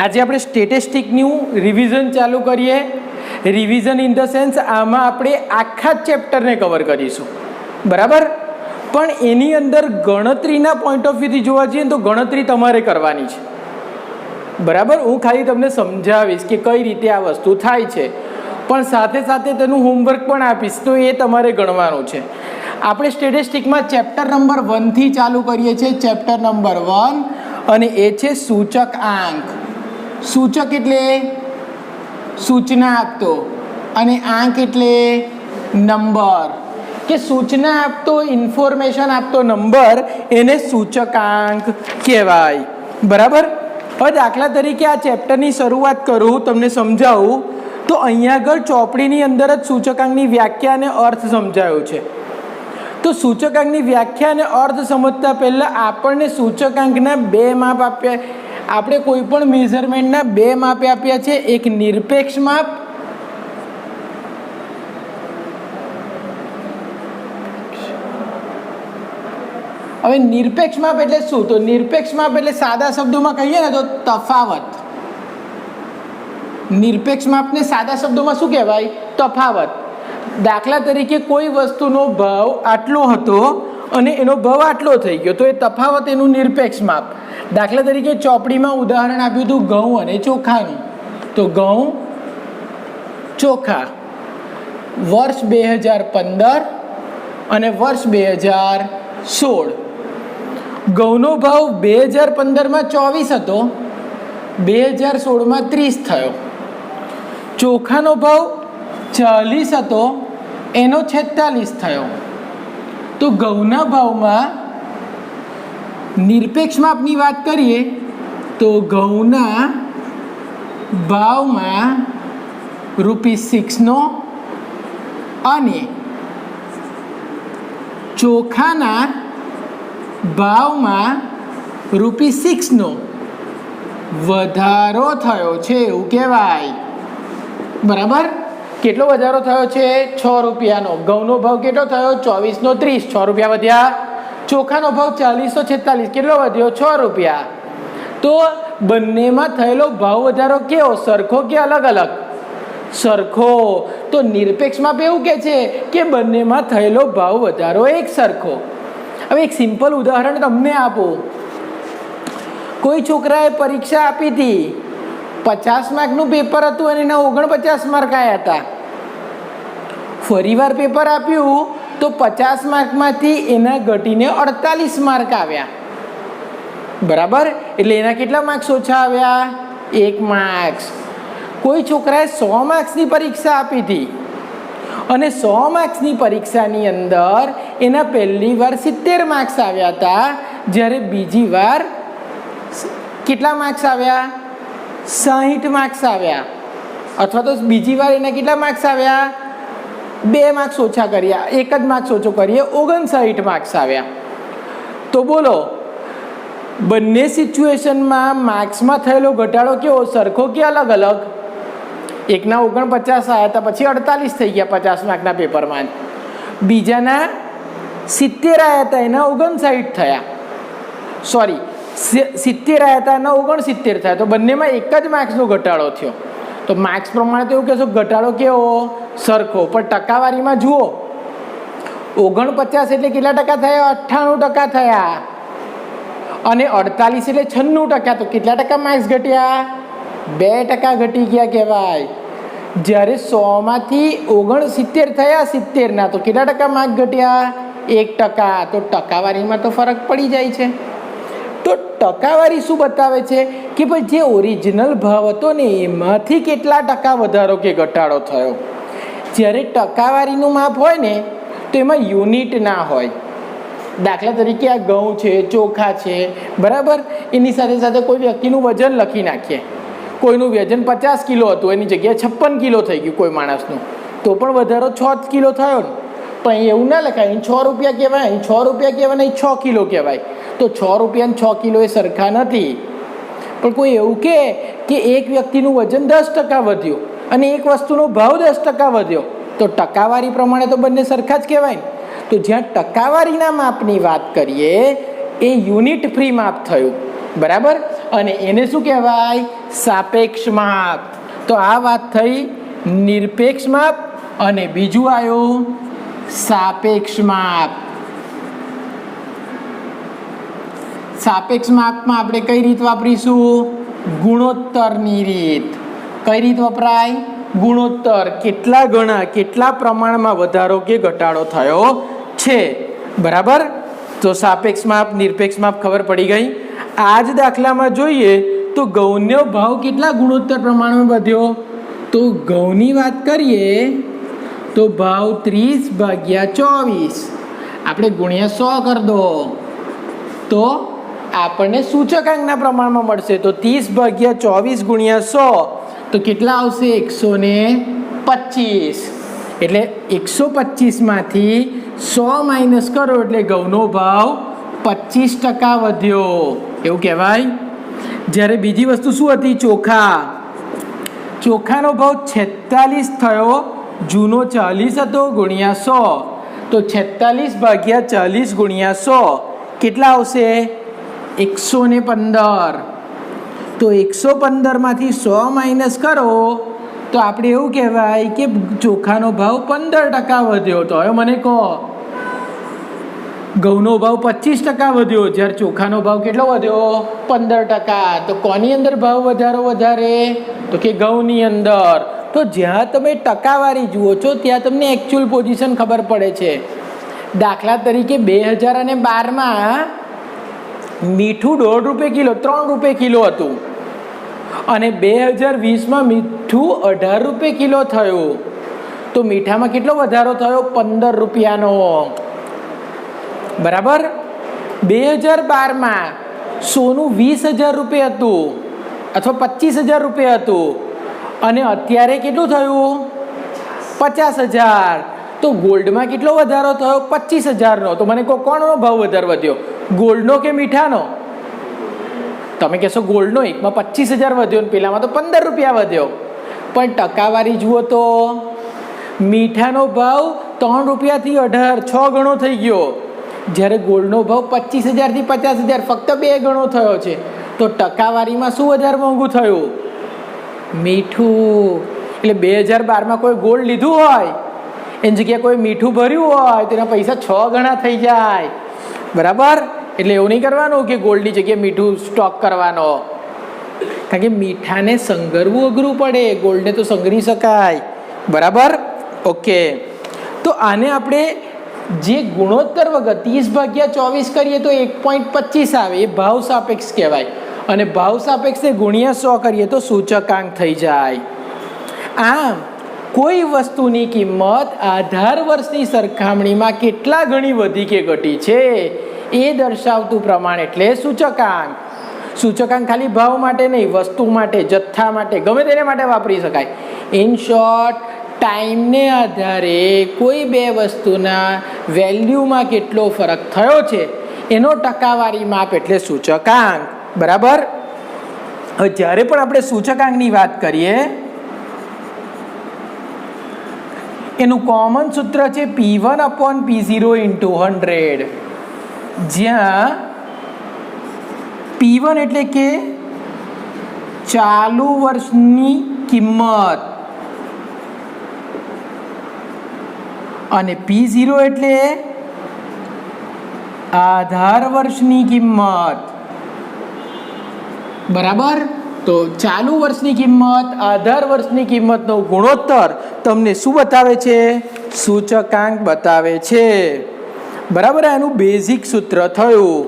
આજે આપણે સ્ટેટિસ્ટિકનું રિવિઝન ચાલુ કરીએ. રિવિઝન ઇન ધ સેન્સ આમાં આપણે આખા જ ચેપ્ટરને કવર કરીશું, બરાબર. પણ એની અંદર ગણતરીના પોઈન્ટ ઓફ વ્યૂથી જોવા જઈએ તો ગણતરી તમારે કરવાની છે, બરાબર. હું ખાલી તમને સમજાવીશ કે કઈ રીતે આ વસ્તુ થાય છે, પણ સાથે સાથે તેનું હોમવર્ક પણ આપીશ, તો એ તમારે ગણવાનું છે. આપણે સ્ટેટિસ્ટિકમાં ચેપ્ટર નંબર 1 થી ચાલુ કરીએ છીએ. ચેપ્ટર નંબર 1 અને એ છે સૂચક આંક. સૂચક એટલે સૂચના આપતો અને આંક એટલે નંબર, કે સૂચના આપતો, ઇન્ફોર્મેશન આપતો નંબર, એને સૂચકાંક કહેવાય, બરાબર. હવે દાખલા તરીકે આ ચેપ્ટરની શરૂઆત કરું, તમને સમજાવું તો અહીંયા આગળ ચોપડીની અંદર જ સૂચકાંકની વ્યાખ્યા અને અર્થ સમજાયો છે. તો સૂચકાંકની વ્યાખ્યા અને અર્થ સમજતા પહેલાં આપણને સૂચકાંકના બે માપ આપ્યા. આપણે કોઈ પણ મેઝરમેન્ટના બે માપ આપ્યા છે, એક નિરપેક્ષ માપ હવે નિરપેક્ષ માપ એટલે શું? તો નિરપેક્ષ માપ એટલે સાદા શબ્દોમાં કહીએ ને તો તફાવત. નિરપેક્ષ માપને સાદા શબ્દોમાં શું કહેવાય? તફાવત. દાખલા તરીકે કોઈ વસ્તુનો ભાવ આટલો હતો અને એનો ભાવ આટલો થઈ ગયો, તો એ તફાવત એનું નિરપેક્ષ માપ. દાખલા તરીકે ચોપડીમાં ઉદાહરણ આપ્યું હતું ઘઉં અને ચોખાનું. તો ઘઉં ચોખા વર્ષ 2015 અને વર્ષ 2016. ઘઉંનો ભાવ 2015માં 24 હતો, 2016માં 30 થયો. ચોખાનો ભાવ 40 હતો, એનો 46 થયો. તો ઘઉંના ભાવમાં નિરપેક્ષ માપની વાત કરીએ તો ઘઉંના ભાવમાં ₹6 અને ચોખાના ભાવમાં ₹6 વધારો થયો છે એવું કહેવાય, બરાબર. કેટલો વધારો થયો છે? ₹6. ઘઉંનો ભાવ કેટલો થયો? 24 નો 30, ₹6 વધ્યા. ચોખાનો ભાવ 40 નો 46, કેટલો વધ્યો? ₹6. તો બંનેમાં થયેલો ભાવ વધારો કેવો? સરખો કે અલગ અલગ? સરખો. તો નિરપેક્ષમાં એવું કહે છે કે બંનેમાં થયેલો ભાવ વધારો એક સરખો. હવે એક સિમ્પલ ઉદાહરણ તમને આપું. કોઈ છોકરાએ પરીક્ષા આપી હતી, 50 માર્કનું પેપર હતું અને એના 49 માર્ક આવ્યા હતા. ફરીવાર પેપર આપ્યું તો 50 માર્કમાંથી એના ઘટીને 48 માર્ક આવ્યા, બરાબર. એટલે એના કેટલા માર્ક્સ ઓછા આવ્યા? 1 માર્ક્સ. કોઈ છોકરાએ 100 માર્ક્સની પરીક્ષા આપી હતી અને 100 માર્ક્સની પરીક્ષાની અંદર એના પહેલી વાર 70 માર્ક્સ આવ્યા હતા, જ્યારે બીજી વાર કેટલા માર્ક્સ આવ્યા? 60 માર્ક્સ આવ્યા. અથવા તો બીજી વાર એના કેટલા માર્ક્સ આવ્યા? 2 માર્ક્સ ઓછા કર્યા, 1 જ માર્ક્સ ઓછો કરીએ, 59 માર્ક્સ આવ્યા. તો બોલો, બંને સિચ્યુએશનમાં માર્ક્સમાં થયેલો ઘટાડો કેવો? સરખો કે અલગ અલગ? એકના 49 આવ્યા હતા, પછી 48 થઈ ગયા 50 માર્કના પેપરમાં. બીજાના 70 આવ્યા હતા, એના 59 થયા. સોરી, 70 આવ્યા હતા, એના 69 થયા. તો બંનેમાં એક જ માર્ક્સનો ઘટાડો થયો. તો માર્ક્સ પ્રમાણે તો એવું કહેશો ઘટાડો કેવો? સરખો. પણ ટકાવારીમાં જુઓ, 49 એટલે કેટલા ટકા થયા? 98% થયા. અને 48 એટલે 96%. તો કેટલા ટકા માર્ક્સ ઘટ્યા? 2% ઘટી ગયા કહેવાય. જ્યારે 100માંથી 69 થયા 70ના, તો કેટલા ટકા માર્ક ઘટ્યા? 1%. તો ટકાવારીમાં તો ફરક પડી જાય છે. તો ટકાવારી શું બતાવે છે કે ભાઈ જે ઓરિજિનલ ભાવ હતો ને એમાંથી કેટલા ટકા વધારો કે ઘટાડો થયો. જ્યારે ટકાવારીનું માપ હોય ને તો એમાં યુનિટ ના હોય. દાખલા તરીકે આ ઘઉં છે, ચોખા છે, બરાબર. એની સાથે સાથે કોઈ વ્યક્તિનું વજન લખી નાખીએ. કોઈનું વજન 50 કિલો હતું, એની જગ્યાએ 56 કિલો થઈ ગયું કોઈ માણસનું, તો પણ વધારો 6 કિલો થયો ને. પણ અહીં એવું ના લખાય, અહીં ₹6 કહેવાય, અહીં ₹6 કહેવાય, અહીં 6 કિલો કહેવાય. તો ₹6 અને 6 કિલો એ સરખા નથી. પણ કોઈ એવું કહે કે એક વ્યક્તિનું વજન 10% વધ્યું અને એક વસ્તુનો ભાવ 10% વધ્યો, તો ટકાવારી પ્રમાણે તો બંને સરખા જ કહેવાય ને. તો જ્યાં ટકાવારીના માપની વાત કરીએ એ યુનિટ ફ્રી માપ થયું, બરાબર. અને એને શું કહેવાય? સાપેક્ષ માપ. તો આ વાત થઈ નિરપેક્ષ માપ અને બીજું આવ્યું સાપેક્ષ માપ. સાપેક્ષ માપમાં આપણે કઈ રીત વાપરીશું? ગુણોત્તરની રીત. કઈ રીત વપરાય? ગુણોત્તર. કેટલા ગણા, કેટલા પ્રમાણમાં વધારો કે ઘટાડો થયો છે. બરાબર. તો સાપેક્ષ માપ, નિરપેક્ષ માપ ખબર પડી ગઈ. આ જ દાખલામાં જોઈએ તો ઘઉંનો ભાવ કેટલા ગુણોત્તર પ્રમાણમાં વધ્યો? તો ઘઉંની વાત કરીએ તો ભાવ 30/24 આપણે ગુણ્યા 100 કરી દો તો આપણને સૂચકાંકના પ્રમાણમાં મળશે. તો 30/24 ગુણ્યા 100 તો કેટલા આવશે? 125. એટલે 125 માંથી 100 માઇનસ કરો એટલે ઘઉંનો ભાવ 25% વધ્યો એવું કહેવાય. જ્યારે બીજી વસ્તુ શું હતી? ચોખા. ચોખાનો ભાવ 46 થયો, જૂનો 40 હતો ગુણ્યા 100 તો 46/40 ગુણ્યા 100 કેટલા આવશે? 115. તો 115 માંથી 100 માઇનસ કરો તો આપણે એવું કહેવાય કે ચોખાનો ભાવ 15% વધ્યો. તો હવે મને કહો ઘઉંનો ભાવ 25% વધ્યો જ્યારે ચોખાનો ભાવ કેટલો વધ્યો? 15%. તો કોની અંદર ભાવ વધારો વધારે? તો કે ઘઉંની અંદર. તો જ્યાં તમે ટકાવારી જુઓ છો ત્યાં તમને એકચ્યુઅલ પોઝિશન ખબર પડે છે. દાખલા તરીકે 2012માં મીઠું 1.5 રૂપિયા કિલો, 3 રૂપિયા કિલો હતું અને 2020માં મીઠું 18 રૂપિયા કિલો થયું. તો મીઠામાં કેટલો વધારો થયો? 15 રૂપિયાનો. બરાબર. 2012માં સોનું 20,000 રૂપિયા હતું અથવા 25,000 રૂપિયા હતું અને અત્યારે કેટલું થયું? 50,000. તો ગોલ્ડમાં કેટલો વધારો થયો? 25,000નો. તો મને કહો કોનો ભાવ વધારે વધ્યો? ગોલ્ડનો કે મીઠાનો? તમે કહેશો ગોલ્ડનો. એકમાં 25,000 વધ્યો ને પેલામાં તો 15 રૂપિયા વધ્યો. પણ ટકાવારી જુઓ તો મીઠાનો ભાવ 3 રૂપિયાથી 18, 6 ગણો થઈ ગયો. જ્યારે ગોલ્ડનો ભાવ 25,000થી 50,000 ફક્ત 2 ગણો થયો છે. તો ટકાવારીમાં શું વધારે મોંઘું થયું? મીઠું. એટલે 2012માં કોઈ ગોલ્ડ લીધું હોય એની જગ્યાએ કોઈ મીઠું ભર્યું હોય તો એના પૈસા 6 ગણા થઈ જાય. બરાબર. એટલે એવું નહીં કરવાનું કે ગોલ્ડની જગ્યાએ મીઠું સ્ટોક કરવાનો, કારણ કે મીઠાને સંઘરવું અઘરું પડે, ગોલ્ડને તો સંઘરી શકાય. બરાબર. ઓકે. તો આને આપણે જે ગુણોત્તર વગર 30/24 કરીએ તો 1.25 આવે, એ ભાવ સાપેક્ષ કહેવાય. અને ભાવ સાપેક્ષને ગુણ્યા 100 કરીએ તો સૂચકાંક થઈ જાય. આમ કોઈ વસ્તુની કિંમત આધાર વર્ષની સરખામણીમાં કેટલા ગણી વધી કે ઘટી છે એ દર્શાવતું પ્રમાણ એટલે સૂચકાંક. સૂચકાંક ખાલી ભાવ માટે નહીં, વસ્તુ માટે, જથ્થા માટે, ગમે તેને માટે વાપરી શકાય. ઇન શોર્ટ, ટાઈમને આધારે કોઈ બે વસ્તુના વેલ્યુમાં કેટલો ફરક થયો છે એનો ટકાવારી માપ એટલે સૂચકાંક. બરાબર. હવે જ્યારે પણ આપણે સૂચકાંકની વાત કરીએ એનું કોમન સૂત્ર છે P1/P0 × 100, જ્યાં P1 એટલે કે ચાલુ વર્ષની કિંમત અને P0 એટલે આધાર વર્ષની કિંમત. બરાબર. તો ચાલુ વર્ષની કિંમત, આધાર વર્ષની કિંમતનો ગુણોત્તર તમને શું બતાવે છે? સૂચકાંક બતાવે છે. બરાબર. એનું બેઝિક સૂત્ર થયું.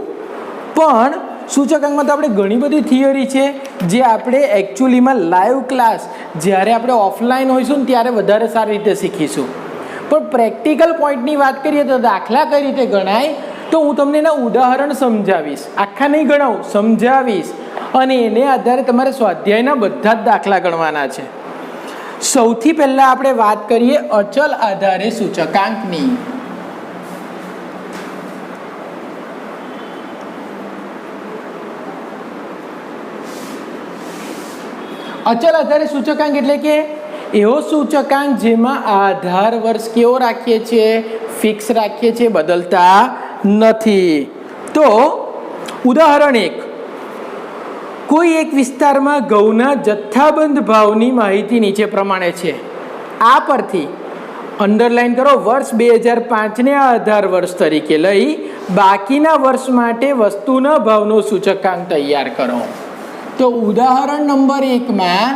પણ સૂચકાંકમાં તો આપણે ઘણી બધી થિયરી છે જે આપણે એકચ્યુઅલીમાં લાઈવ ક્લાસ જ્યારે આપણે ઓફલાઈન હોઈશું ને ત્યારે વધારે સારી રીતે શીખીશું. પણ પ્રેક્ટિકલ પોઈન્ટની વાત કરીએ તો દાખલા કઈ રીતે ગણાય તો હું તમને એના ઉદાહરણ સમજાવીશ. આખા નહીં ગણાવું, સમજાવીશ. અને એને આધારે તમારે સ્વાધ્યાયના બધા જ દાખલા ગણવાના છે. સૌથી પહેલા આપણે વાત કરીએ અચલ આધારે સૂચકાંકની. અચલ આધારે સૂચકાંક એટલે કે એવો સૂચકાંક જેમાં આધાર વર્ષ કેવો રાખીએ છીએ? ફિક્સ રાખીએ છીએ, બદલતા નથી. તો ઉદાહરણ 1, કોઈ એક વિસ્તારમાં ઘઉંના જથ્થાબંધ ભાવની માહિતી નીચે પ્રમાણે છે. આ પરથી અંડરલાઈન કરો, વર્ષ 2005ને આધાર વર્ષ તરીકે લઈ બાકીના વર્ષ માટે વસ્તુના ભાવનો સૂચકાંક તૈયાર કરો. તો ઉદાહરણ નંબર 1માં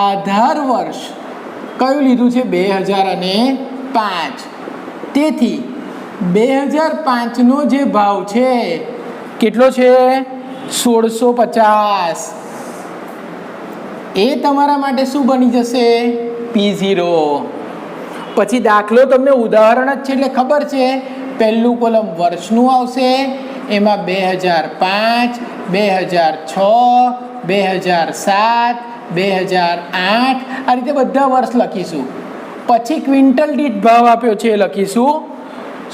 આધાર વર્ષ કયું લીધું છે? 2005. તેથી 2005નો જે ભાવ છે કેટલો છે? 1650. એ તમારા માટે શું બની જશે? P0. પછી દાખલો તમને ઉદાહરણ જ છે એટલે ખબર છે, પહેલું કોલમ વર્ષનું આવશે, એમાં 2005, 2006, 2007, 2008 આ રીતે બધા વર્ષ લખીશું. પછી ક્વિન્ટલ દીઠ ભાવ આપ્યો છે એ લખીશું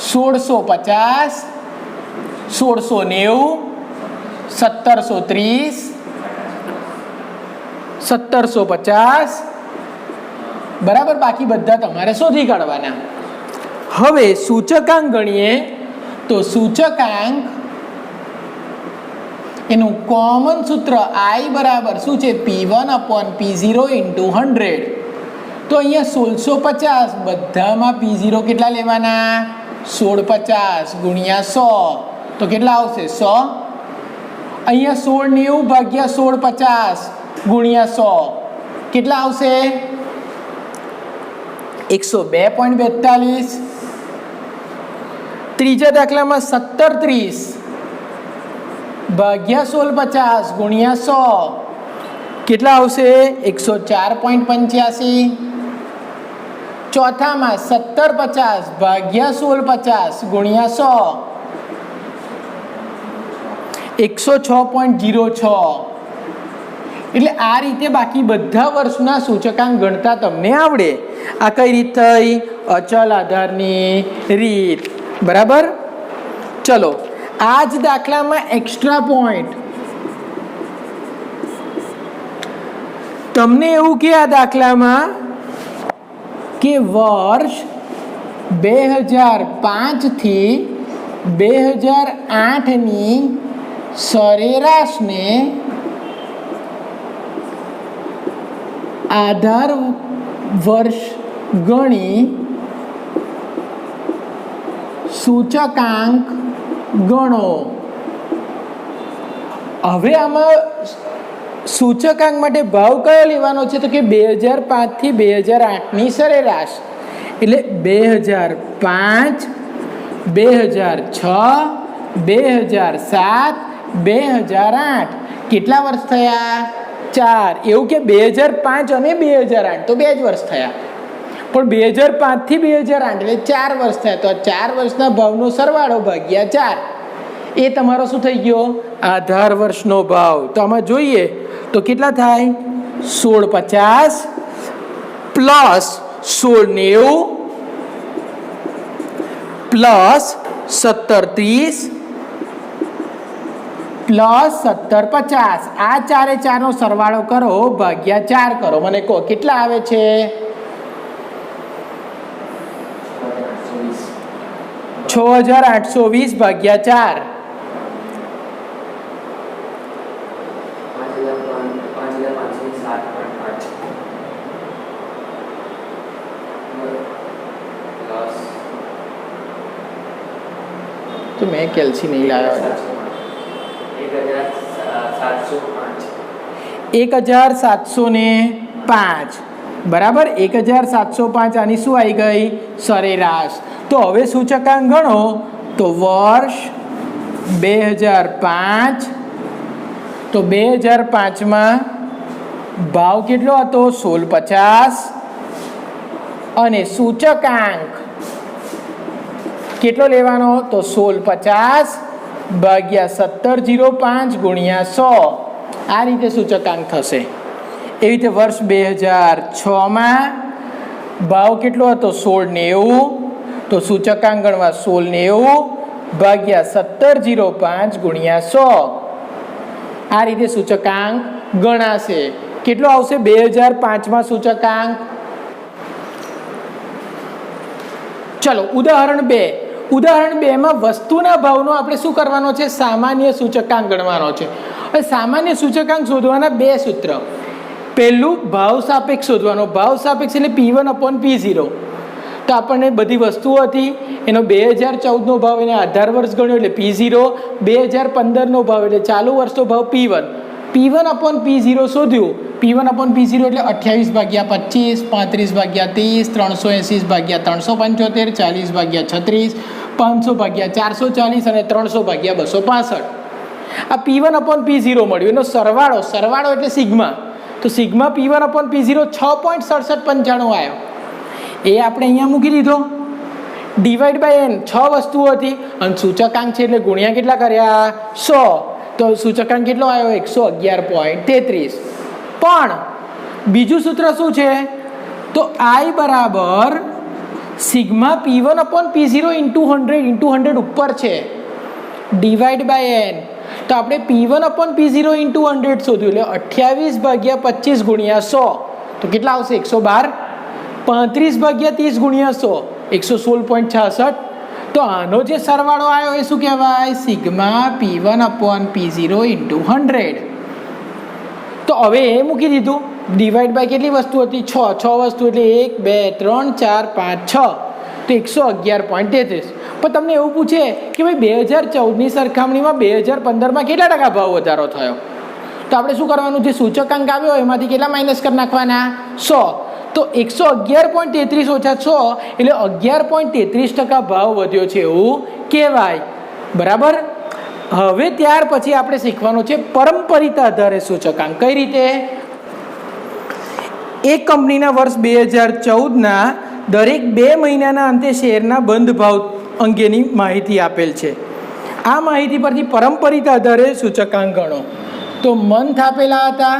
1650, 1690, 1730, 1750. બરાબર. બાકી બધા તમારે શોધી કાઢવાના. હવે સૂચકાંક ગણીએ તો સૂચકાંક એનું કોમન સૂત્ર I બરાબર શું છે? P1/P0 × 100. તો અહીંયા 1650 બધામાં P0 કેટલા લેવાના? 1650 ગુણ્યા 100 તો કેટલા આવશે? 100. અહીંયા 1690 ભાગ્યા 1650 ગુણ્યા 100 કેટલા આવશે? 102.42. ત્રીજા દાખલામાં 1730 ભાગ્યા 1650 ગુણ્યા 100 કેટલા આવશે? 104.85. ચોથામાં 1750 ભાગ્યા 1650 ગુણ્યા 100 106.06. એટલે આ રીતે બાકી બધા વર્ષના સૂચકાંક ગણતા તમને આવડે. આ કઈ રીત થઈ? અચલ આધારની રીત. બરાબર. ચલો, આ જ દાખલામાં એક્સ્ટ્રા પોઈન્ટ તમને એવું કે આ દાખલામાં કે વર્ષ 2005 થી 2008ની સરેરાશને આધાર વર્ષ ગણી સૂચકાંક ગણો. હવે આમાં સૂચકાંક માટે ભાવ કયો લેવાનો છે? તો કે 2005 થી 2008ની સરેરાશ. એટલે 2005, 2006, 2007, 2008 કેટલા વર્ષ થયા? 4. એવું કે 2005 અને 2008 તો 2 જ વર્ષ થયા, પણ 2005 થી 2008 એટલે 4 વર્ષ થયા. તો 4 વર્ષના ભાવનો સરવાળો ભાગ્યા 4 એ તમારો શું થઈ ગયો? આધાર વર્ષનો ભાવ. તો આમાં જોઈએ તો કેટલા થાય? 1650 પ્લસ 1690 પ્લસ 1730 પ્લસ 1750. આ 4 એ 4નો સરવાળો કરો ભાગ્યા 4 કરો. મને કહો કેટલા આવે છે? 6820 ભાગ્યા 4. 5505 તો મેં કેલ્સી નહીં લાવ્યો. 1705 બરાબર. 1705 આની શું આવી ગઈ? સરેરાશ. તો હવે સૂચકાંક ગણો તો વર્ષ 2005, તો 2005માં ભાવ કેટલો હતો? 1650 અને સૂચકાંક કેટલો લેવાનો? તો 1650 ભાગ્યા 1705 ગુણ્યા 100. આ રીતે સૂચકાંક થશે. એવી રીતે વર્ષ 2006માં ભાવ કેટલો હતો? 1690 તો સૂચકાંક ગણવા 1690 ભાગ્યા 1705 ગુણ્યા 100. આ રીતે સૂચકાંક ગણાશે. કેટલો આવશે 2005માં સૂચકાંક? ચલો ઉદાહરણ 2. ઉદાહરણ 2 માં વસ્તુના ભાવનો આપણે શું કરવાનો છે? સામાન્ય સૂચકાંક ગણવાનો છે. હવે સામાન્ય સૂચકાંક શોધવાના બે સૂત્ર. પહેલું ભાવ સાપેક્ષ શોધવાનો. ભાવ સાપેક્ષ એટલે P1/P0. તો આપણને બધી વસ્તુઓ હતી, એનો 2014નો ભાવ એને આધાર વર્ષ ગણ્યો એટલે P0, 2015નો ભાવ એટલે ચાલુ વર્ષનો ભાવ P1. P1/P0 શોધ્યું. P1/P0 એટલે 28/25, 35/30, 380/375, 40/36, 500/440 અને 300/265. આ P1/P0 મળ્યું. એનો સરવાળો એટલે સિગ્મા. તો સિગ્મા P1/P0 6.6795 આવ્યો. એ આપણે અહીંયા મૂકી દીધો. ડિવાઈડ બાય n 6 વસ્તુઓ હતી અને સૂચકાંક છે એટલે ગુણ્યા કેટલા કર્યા? 100. તો સૂચકાંક કેટલો આવ્યો? 111.33. પણ બીજું સૂત્ર શું છે? તો I બરાબર સિગ્મા P1/P0 ઇન્ટુ 100 ઉપર છે, ડિવાઈડ બાય n. તો આપણે P1/P0 ઇન્ટુ 100 શોધ્યું એટલે 28/25 ગુણ્યા 100. તો કેટલા આવશે? 112. 35/30 ગુણ્યા 100 116.66. તો આનો જે સરવાળો આવ્યો એ શું કહેવાય? Sigma P1/P0 into 100. તો હવે એ મૂકી દીધું. ડિવાઈડ બાય કેટલી વસ્તુ હતી? 6 વસ્તુ એટલે 1 2 3 4 5 6. તો 111.33. પણ તમને એવું પૂછે કે ભાઈ 2014ની સરખામણીમાં 2015માં કેટલા ટકા ભાવ વધારો થયો? તો આપણે શું કરવાનું? જે સૂચકાંક આવ્યો એમાંથી કેટલા માઇનસ કરી નાખવાના? 100. તો 111.33 ઓછા 6 એટલે 11.33% ભાવ વધ્યો છે એવું કહેવાય. બરાબર. હવે ત્યાર પછી આપણે શીખવાનું છે પરંપરિત આધારે સૂચકાંક. કઈ રીતે? એક કંપનીના વર્ષ 2014ના દરેક 2 મહિનાના અંતે શેરના બંધ ભાવ અંગેની માહિતી આપેલ છે. આ માહિતી પરથી પરંપરિત આધારે સૂચકાંક ગણો. તો મંથ આપેલા હતા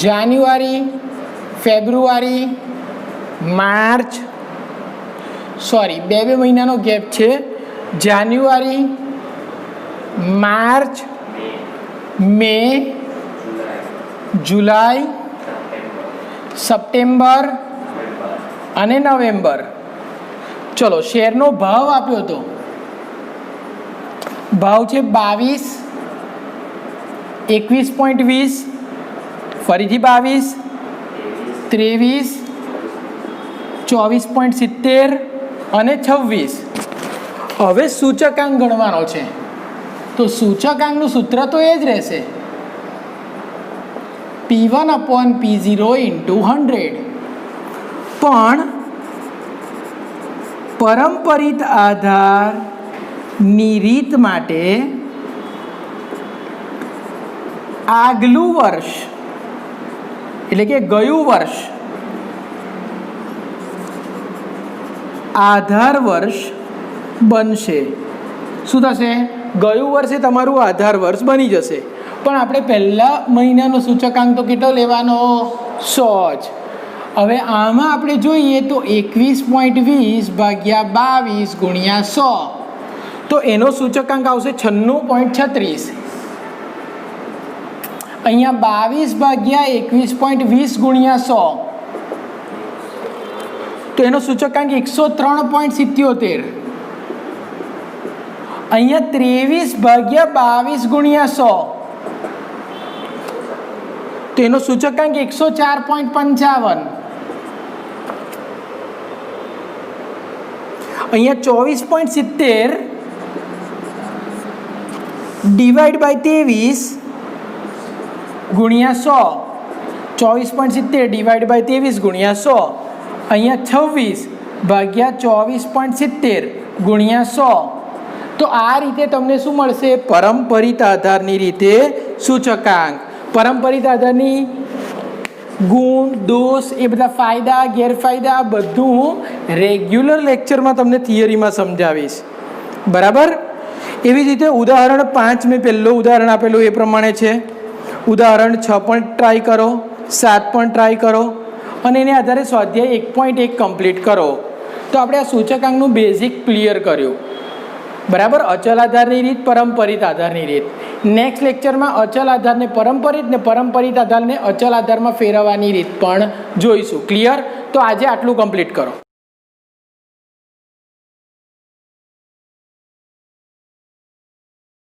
જાન્યુઆરી, ફેબ્રુઆરી, માર્ચ, બે મહિનાનો ગેપ છે. જાન્યુઆરી, માર્ચ, મે, જુલાઈ, સપ્ટેમ્બર અને નવેમ્બર. ચલો, શેરનો ભાવ આપ્યો હતો. ભાવ છે 22, 21.20, ફરીથી 22, 23, 24.70 અને 26. હવે સૂચકાંક ગણવાનો છે. તો સૂચકાંકનું સૂત્ર તો એ જ રહેશે, P1/P0 ઇન્ટુ 100. પણ પરંપરિત આધારની રીત માટે આગલું વર્ષ એટલે કે ગયું વર્ષ આધાર વર્ષ બનશે. શું થશે? ગયું વર્ષે તમારું આધાર વર્ષ બની જશે. પણ આપણે પહેલા મહિનાનો સૂચકાંક તો કેટલો લેવાનો? 100 જ. હવે આમાં આપણે જોઈએ તો 21.20 ભાગ્યા 22 ગુણ્યા 100. તો એનો સૂચકાંક આવશે 96.36. અહીંયા 22 ભાગ્યા 21.20 ગુણ્યા 100. તો એનો સૂચકાંક 103.77. અહીંયા 23 ભાગ્યા 22 ગુણ્યા 100. તો એનો સૂચકાંક 104.55. અહીંયા 24.70 ડિવાઈડ બાય 23 ગુણ્યા 100. 24.70 ડિવાઈડ બાય 23 ગુણ્યા 100. અહીંયા 26 ભાગ્યા 24.70 ગુણ્યા 100. તો આ રીતે તમને શું મળશે? પરંપરિત આધારની રીતે સૂચકાંક. પરંપરિત આધારની ગુણ, દોષ, એ બધા ફાયદા, ગેરફાયદા બધું રેગ્યુલર લેક્ચરમાં તમને થિયરીમાં સમજાવીશ. બરાબર. એવી રીતે ઉદાહરણ 5 મેં પહેલું ઉદાહરણ આપેલું એ પ્રમાણે છે. ઉદાહરણ 6 પણ ટ્રાય કરો, 7 પણ ટ્રાય કરો અને એને આધારે સ્વાધ્યાય 1.1 કમ્પ્લીટ કરો. તો આપણે આ સૂચકાંકનું બેઝિક ક્લિયર કર્યું. બરાબર. અચલ આધારની રીત, પરંપરિત આધારની રીત. નેક્સ્ટ લેક્ચરમાં અચલ આધારને પરંપરિત ને પરંપરિત આધારને અચલ આધારમાં ફેરવવાની રીત પણ જોઈશું. ક્લિયર? તો આજે આટલું કમ્પ્લીટ કરો.